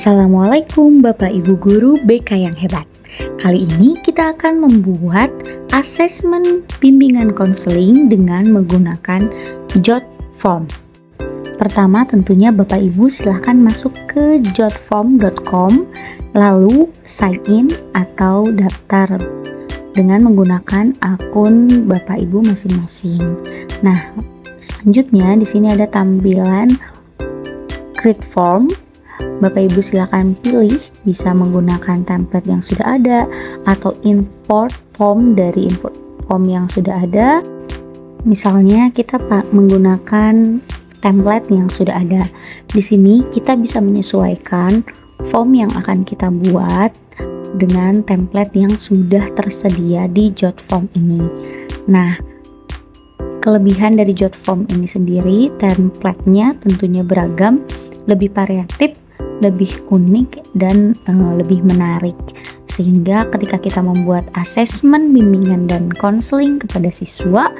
Assalamualaikum Bapak Ibu Guru BK yang hebat. Kali ini kita akan membuat asesmen bimbingan konseling dengan menggunakan Jotform. Pertama tentunya Bapak Ibu silahkan masuk ke jotform.com lalu sign in atau daftar dengan menggunakan akun Bapak Ibu masing-masing. Nah, selanjutnya di sini ada tampilan create form. Bapak Ibu silakan pilih bisa menggunakan template yang sudah ada atau import form dari import form yang sudah ada. Misalnya kita menggunakan template yang sudah ada. Di sini kita bisa menyesuaikan form yang akan kita buat dengan template yang sudah tersedia di Jotform ini. Nah, kelebihan dari Jotform ini sendiri, template-nya tentunya beragam, lebih variatif, lebih unik, dan lebih menarik, sehingga ketika kita membuat asesmen bimbingan dan konseling kepada siswa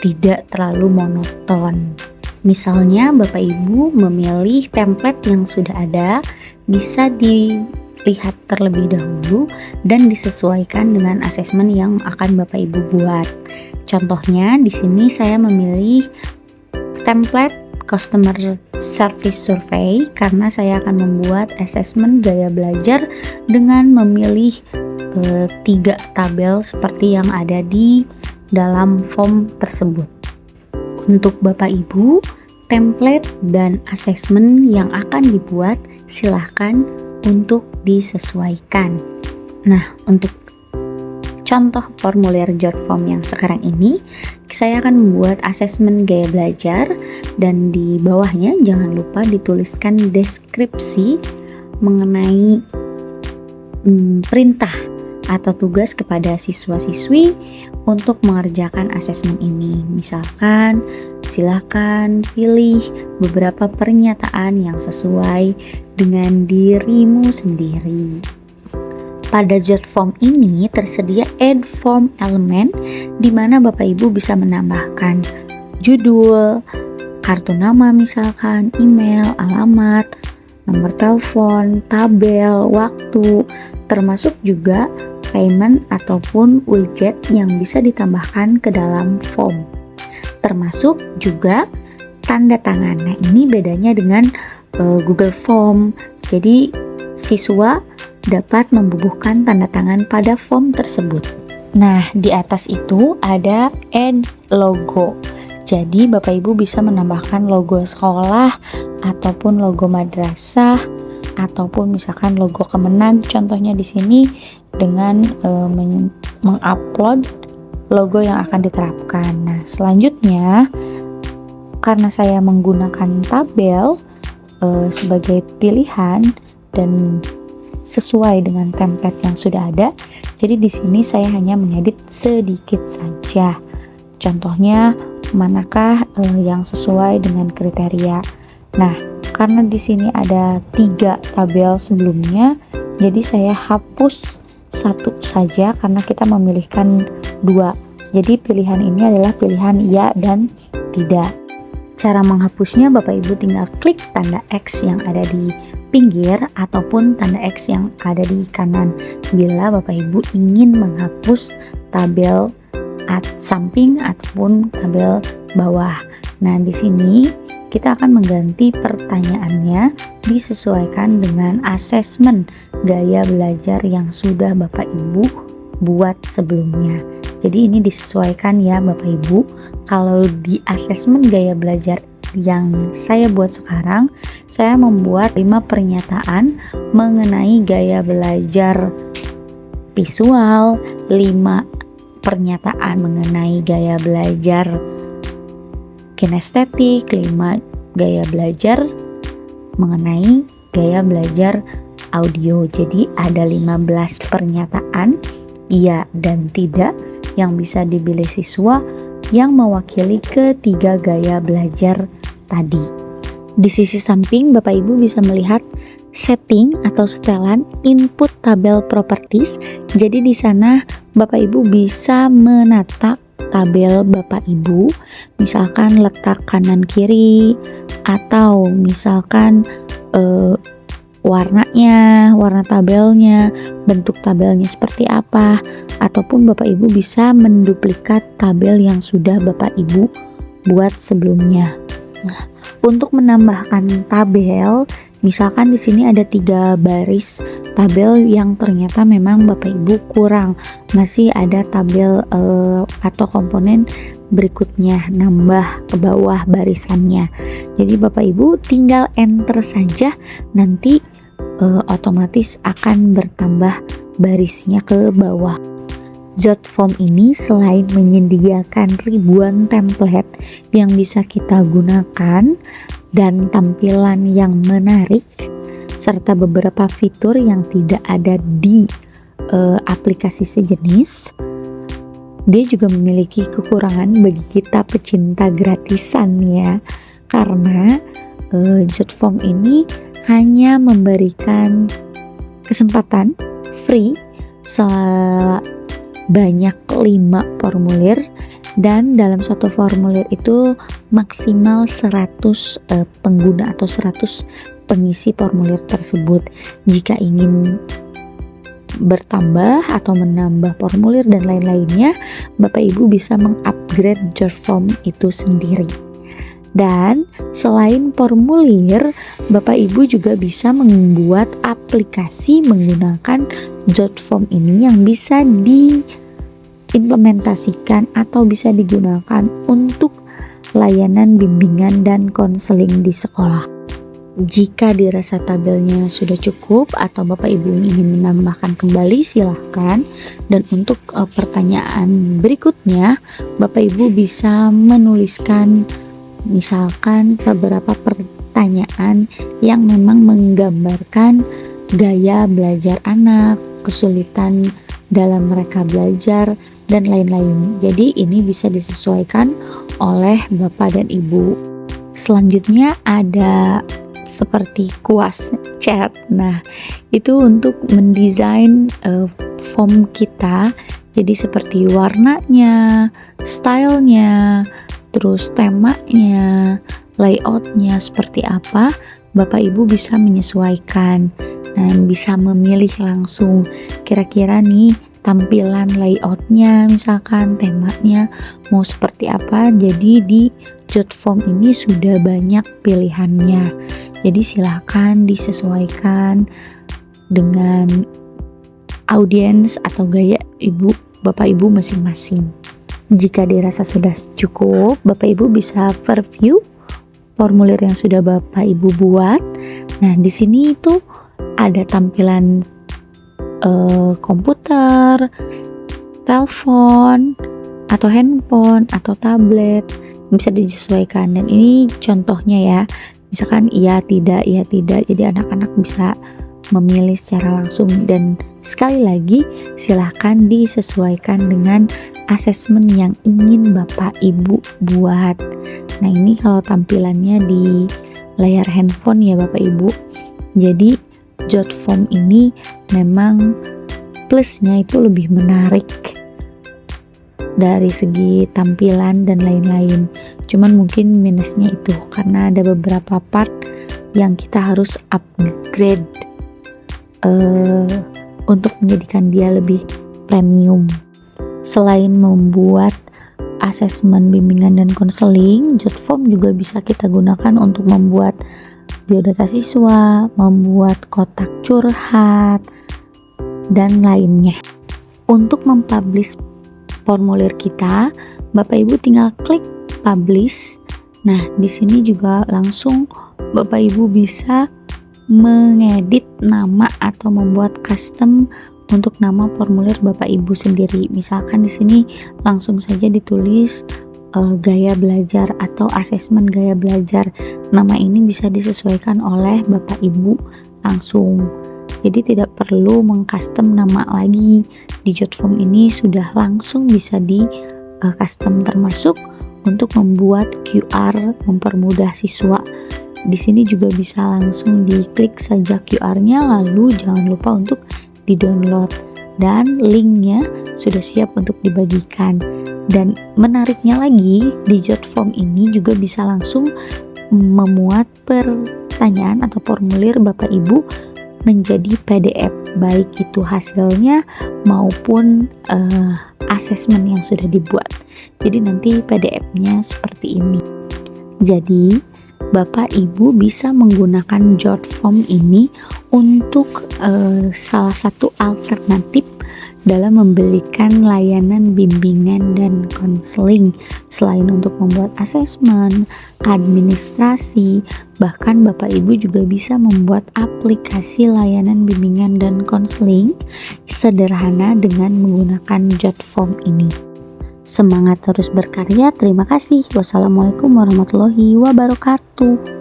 tidak terlalu monoton. Misalnya Bapak Ibu memilih template yang sudah ada, bisa dilihat terlebih dahulu dan disesuaikan dengan asesmen yang akan Bapak Ibu buat. Contohnya di sini saya memilih template Customer Service Survey karena saya akan membuat asesmen gaya belajar dengan memilih 3 tabel seperti yang ada di dalam form tersebut. Untuk Bapak Ibu, template dan asesmen yang akan dibuat silahkan untuk disesuaikan. Nah, untuk contoh formulir Jotform yang sekarang ini, saya akan membuat asesmen gaya belajar dan di bawahnya jangan lupa dituliskan deskripsi mengenai perintah atau tugas kepada siswa-siswi untuk mengerjakan asesmen ini. Misalkan, silakan pilih beberapa pernyataan yang sesuai dengan dirimu sendiri. Pada Jotform ini tersedia add form element di mana Bapak Ibu bisa menambahkan judul, kartu nama misalkan, email, alamat, nomor telepon, tabel, waktu, termasuk juga payment ataupun widget yang bisa ditambahkan ke dalam form. Termasuk juga tanda tangan. Nah, ini bedanya dengan Google Form. Jadi siswa dapat membubuhkan tanda tangan pada form tersebut. Nah, di atas itu ada add logo. Jadi Bapak Ibu bisa menambahkan logo sekolah ataupun logo madrasah ataupun misalkan logo Kemenag. Contohnya di sini dengan mengupload logo yang akan diterapkan. Nah, selanjutnya karena saya menggunakan tabel sebagai pilihan dan sesuai dengan template yang sudah ada, jadi di sini saya hanya mengedit sedikit saja. Contohnya manakah yang sesuai dengan kriteria. Nah, karena di sini ada 3 tabel sebelumnya, jadi saya hapus 1 saja karena kita memilihkan 2. Jadi pilihan ini adalah pilihan ya dan tidak. Cara menghapusnya Bapak Ibu tinggal klik tanda X yang ada di pinggir ataupun tanda X yang ada di kanan bila Bapak Ibu ingin menghapus tabel samping ataupun tabel bawah. Nah, di sini kita akan mengganti pertanyaannya disesuaikan dengan asesmen gaya belajar yang sudah Bapak Ibu buat sebelumnya. Jadi ini disesuaikan ya Bapak Ibu. Kalau di asesmen gaya belajar yang saya buat sekarang, saya membuat 5 pernyataan mengenai gaya belajar visual, 5 pernyataan mengenai gaya belajar kinestetik, 5 gaya belajar mengenai gaya belajar audio. Jadi ada 15 pernyataan iya dan tidak yang bisa dipilih siswa yang mewakili ketiga gaya belajar tadi. Di sisi samping Bapak Ibu bisa melihat setting atau setelan input tabel properties. Jadi di sana Bapak Ibu bisa menata tabel Bapak Ibu, misalkan letak kanan kiri atau misalkan warnanya, warna tabelnya, bentuk tabelnya seperti apa, ataupun Bapak Ibu bisa menduplikat tabel yang sudah Bapak Ibu buat sebelumnya. Nah, untuk menambahkan tabel, misalkan di sini ada 3 baris tabel yang ternyata memang Bapak Ibu kurang, masih ada tabel atau komponen berikutnya, nambah ke bawah barisannya. Jadi Bapak Ibu tinggal enter saja, nanti otomatis akan bertambah barisnya ke bawah. Jotform ini selain menyediakan ribuan template yang bisa kita gunakan dan tampilan yang menarik, serta beberapa fitur yang tidak ada di aplikasi sejenis, dia juga memiliki kekurangan bagi kita pecinta gratisan ya, karena Jotform ini hanya memberikan kesempatan free sebanyak 5 formulir, dan dalam satu formulir itu maksimal 100 pengguna atau 100 pengisi formulir tersebut. Jika ingin bertambah atau menambah formulir dan lain-lainnya, Bapak Ibu bisa mengupgrade Jotform itu sendiri. Dan selain formulir, Bapak Ibu juga bisa membuat aplikasi menggunakan Jotform ini yang bisa diimplementasikan atau bisa digunakan untuk layanan bimbingan dan konseling di sekolah. Jika dirasa tabelnya sudah cukup atau Bapak Ibu ingin menambahkan kembali, silahkan. Dan untuk pertanyaan berikutnya, Bapak Ibu bisa menuliskan misalkan beberapa pertanyaan yang memang menggambarkan gaya belajar anak, kesulitan dalam mereka belajar, dan lain-lain. Jadi ini bisa disesuaikan oleh Bapak dan Ibu. Selanjutnya ada seperti kuas chat. Nah, itu untuk mendesain form kita. Jadi seperti warnanya, stylenya, terus temanya, layoutnya seperti apa, Bapak Ibu bisa menyesuaikan dan bisa memilih langsung kira-kira nih tampilan layoutnya, misalkan temanya mau seperti apa. Jadi di Jotform ini sudah banyak pilihannya, jadi silahkan disesuaikan dengan audiens atau gaya Bapak Ibu masing-masing. Jika dirasa sudah cukup, Bapak Ibu bisa preview formulir yang sudah Bapak Ibu buat. Nah, di sini itu ada tampilan komputer, telepon, atau handphone, atau tablet, bisa disesuaikan. Dan ini contohnya ya, misalkan iya tidak. Jadi anak-anak bisa memilih secara langsung. Dan sekali lagi, silahkan disesuaikan dengan asesmen yang ingin Bapak Ibu buat. Nah, ini kalau tampilannya di layar handphone ya Bapak Ibu. Jadi Jotform ini memang plusnya itu lebih menarik dari segi tampilan dan lain-lain. Cuman mungkin minusnya itu karena ada beberapa part yang kita harus upgrade untuk menjadikan dia lebih premium. Selain membuat asesmen bimbingan dan konseling, Jotform juga bisa kita gunakan untuk membuat biodata siswa, membuat kotak curhat, dan lainnya. Untuk mempublish formulir kita, Bapak Ibu tinggal klik publish. Nah, di sini juga langsung Bapak Ibu bisa mengedit nama atau membuat custom untuk nama formulir Bapak Ibu sendiri. Misalkan di sini langsung saja ditulis gaya belajar atau asesmen gaya belajar. Nama ini bisa disesuaikan oleh Bapak Ibu langsung. Jadi tidak perlu mengcustom nama lagi. Di Jotform ini sudah langsung bisa di custom, termasuk untuk membuat QR mempermudah siswa. Di sini juga bisa langsung diklik saja QR-nya, lalu jangan lupa untuk di-download, dan linknya sudah siap untuk dibagikan. Dan menariknya lagi, di Jotform ini juga bisa langsung memuat pertanyaan atau formulir Bapak Ibu menjadi PDF, baik itu hasilnya maupun asesmen yang sudah dibuat. Jadi nanti PDF-nya seperti ini. Jadi Bapak Ibu bisa menggunakan JotForm ini untuk salah satu alternatif dalam memberikan layanan bimbingan dan konseling. Selain untuk membuat asesmen, administrasi, bahkan Bapak Ibu juga bisa membuat aplikasi layanan bimbingan dan konseling sederhana dengan menggunakan JotForm ini. Semangat terus berkarya. Terima kasih. Wassalamualaikum warahmatullahi wabarakatuh.